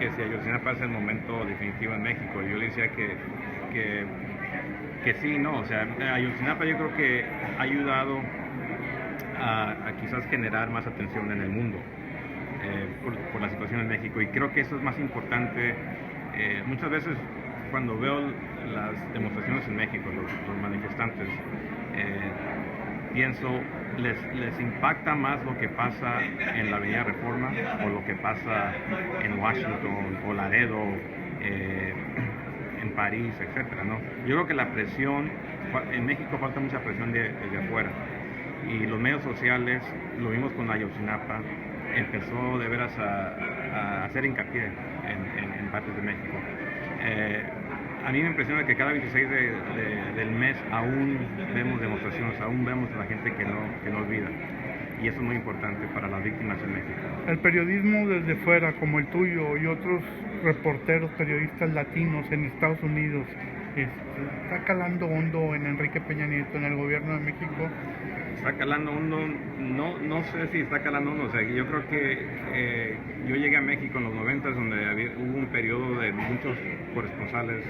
que si Ayotzinapa es el momento definitivo en México. Yo le decía que sí, no, o sea, Ayotzinapa yo creo que ha ayudado a quizás generar más atención en el mundo por la situación en México, y creo que eso es más importante. Muchas veces cuando veo las demostraciones en México, los manifestantes, pienso, les impacta más lo que pasa en la Avenida Reforma o lo que pasa en Washington o Laredo, en París, etcétera, ¿no? Yo creo que la presión, en México falta mucha presión desde afuera, y los medios sociales, lo vimos con Ayotzinapa, empezó de veras a hacer hincapié en partes de México. A mí me impresiona que cada 26 del mes aún vemos demostraciones, aún vemos a la gente que no olvida. Y eso es muy importante para las víctimas en México. El periodismo desde fuera, como el tuyo y otros reporteros, periodistas latinos en Estados Unidos, está calando hondo en Enrique Peña Nieto, en el gobierno de México. Está calando hondo, no sé si está calando hondo, o sea, yo creo que yo llegué a México en los 90, donde hubo un periodo de muchos corresponsales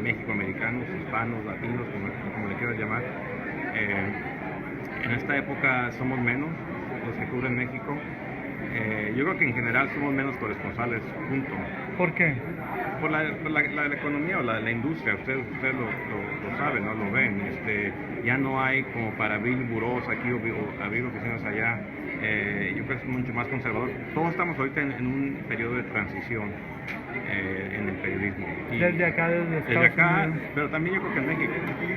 mexicoamericanos, hispanos, latinos, como le quieras llamar. En esta época somos menos los que cubren México. Yo creo que en general somos menos corresponsales, punto. ¿Por qué? Por la economía o la industria, usted lo sabe, ¿no? Lo ven. Ya no hay como para abrir burós aquí o abrir oficinas allá. Yo creo que es mucho más conservador. Todos estamos ahorita en un periodo de transición en el periodismo. Y desde Estados Unidos. Pero también yo creo que en México,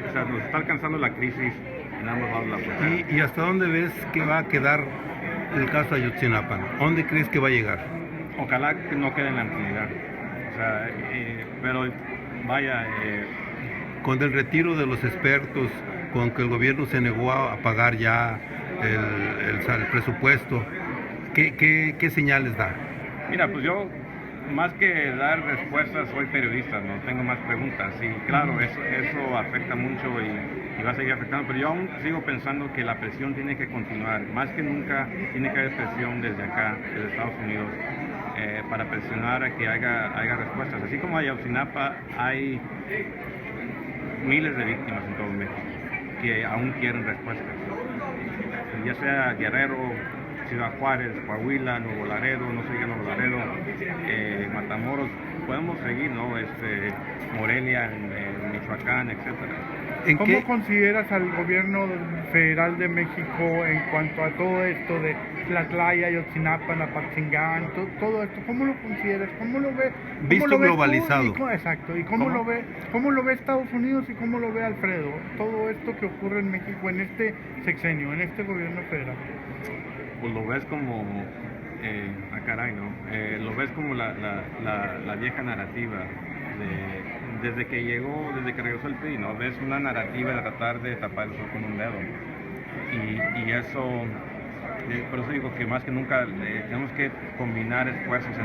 o sea, nos está alcanzando la crisis en ambos lados de la frontera. ¿Y hasta dónde ves que va a quedar el caso Ayotzinapa? ¿Dónde crees que va a llegar? Ojalá que no quede en la impunidad. O sea, pero vaya... Con el retiro de los expertos, con que el gobierno se negó a pagar ya el presupuesto, ¿qué señales da? Mira, pues yo, más que dar respuestas, soy periodista, no tengo más preguntas, y claro, eso afecta mucho y va a seguir afectando, pero yo aún sigo pensando que la presión tiene que continuar, más que nunca tiene que haber presión desde acá, desde Estados Unidos, para presionar a que haya respuestas. Así como Ayotzinapa, hay miles de víctimas en todo México que aún quieren respuestas, ya sea Guerrero, Ciudad Juárez, Coahuila, Nuevo Laredo, no se diga Nuevo Laredo, Matamoros, podemos seguir, ¿no? Morelia, en Michoacán, etcétera. ¿Cómo consideras al gobierno federal de México en cuanto a todo esto de Tlatlaya, Ayotzinapa, Apatzingán, todo esto? ¿Cómo lo consideras? ¿Cómo lo ves? Visto globalizado. Exacto. ¿Y cómo lo ve Estados Unidos y cómo lo ve Alfredo? Todo esto que ocurre en México en este sexenio, en este gobierno federal. Pues lo ves como, caray, ¿no? Lo ves como la vieja narrativa desde que regresó el PRI, ¿no? Ves una narrativa de tratar de tapar el sol con un dedo. Y eso, por eso digo que más que nunca tenemos que combinar esfuerzos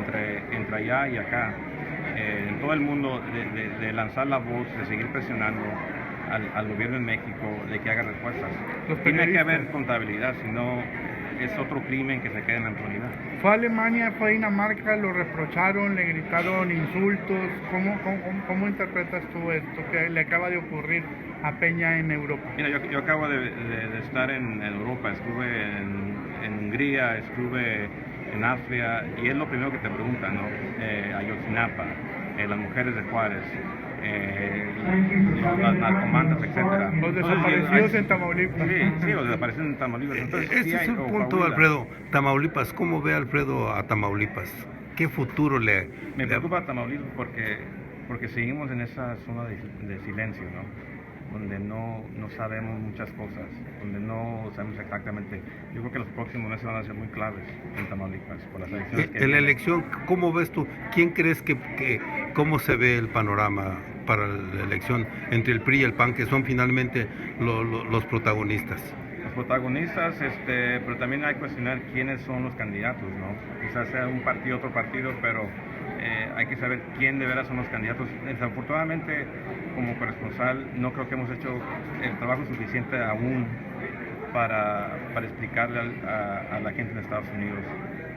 entre allá y acá, en todo el mundo, de lanzar la voz, de seguir presionando al gobierno en México de que haga respuestas. Tiene que haber contabilidad, si no es otro crimen que se queda en la impunidad. Fue a Alemania, fue a Dinamarca, lo reprocharon, le gritaron insultos. ¿Cómo interpretas tú esto que le acaba de ocurrir a Peña en Europa? Mira, yo acabo de estar en Europa, estuve en Hungría, estuve en Austria, y es lo primero que te preguntan, ¿no? Ayotzinapa, las mujeres de Juárez, las narcomantas, etcétera. Los desaparecidos en Tamaulipas. Sí, los desaparecidos en Tamaulipas. Entonces, ese es un punto, Coahuila. Alfredo. Tamaulipas, ¿cómo ve Alfredo a Tamaulipas? ¿Qué futuro Me preocupa Tamaulipas porque seguimos en esa zona de silencio, ¿no? Donde no sabemos muchas cosas, donde no sabemos exactamente. Yo creo que los próximos meses van a ser muy claves en Tamaulipas por las elecciones que En la vienen. elección, ¿cómo ves tú? ¿Quién crees cómo se ve el panorama para la elección entre el PRI y el PAN, que son finalmente los protagonistas? Los protagonistas, pero también hay que cuestionar quiénes son los candidatos, ¿no? Quizás sea un partido, otro partido, pero hay que saber quién de veras son los candidatos. Desafortunadamente, como corresponsal, no creo que hemos hecho el trabajo suficiente aún para explicarle a la gente en Estados Unidos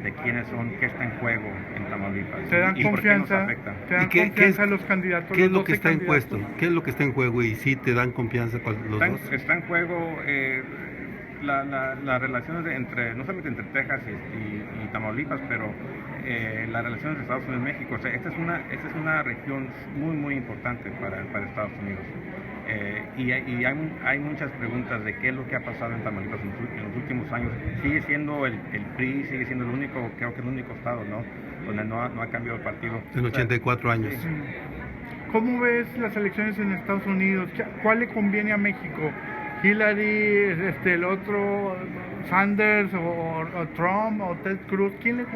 de quiénes son, qué está en juego en Tamaulipas ¿Te dan y por qué nos confianza? afecta. ¿Te dan ¿Y qué confianza es- los candidatos? ¿Qué es los lo que 12 está en candidatos? puesto? ¿Qué es lo que está en juego? Y si te dan confianza los dos. Está en juego las relaciones entre, no solamente entre Texas y Tamaulipas, pero las relaciones de Estados Unidos y México. O sea, esta es una región muy importante para Estados Unidos. Y hay muchas preguntas de qué es lo que ha pasado en Tamaulipas en los últimos años. Sigue siendo el PRI, sigue siendo el único, creo que el único estado, ¿no? Donde no ha cambiado el partido. En 84 años. Sí. ¿Cómo ves las elecciones en Estados Unidos? ¿Cuál le conviene a México? ¿Hillary, el otro, Sanders o Trump o Ted Cruz? ¿Quién le conviene?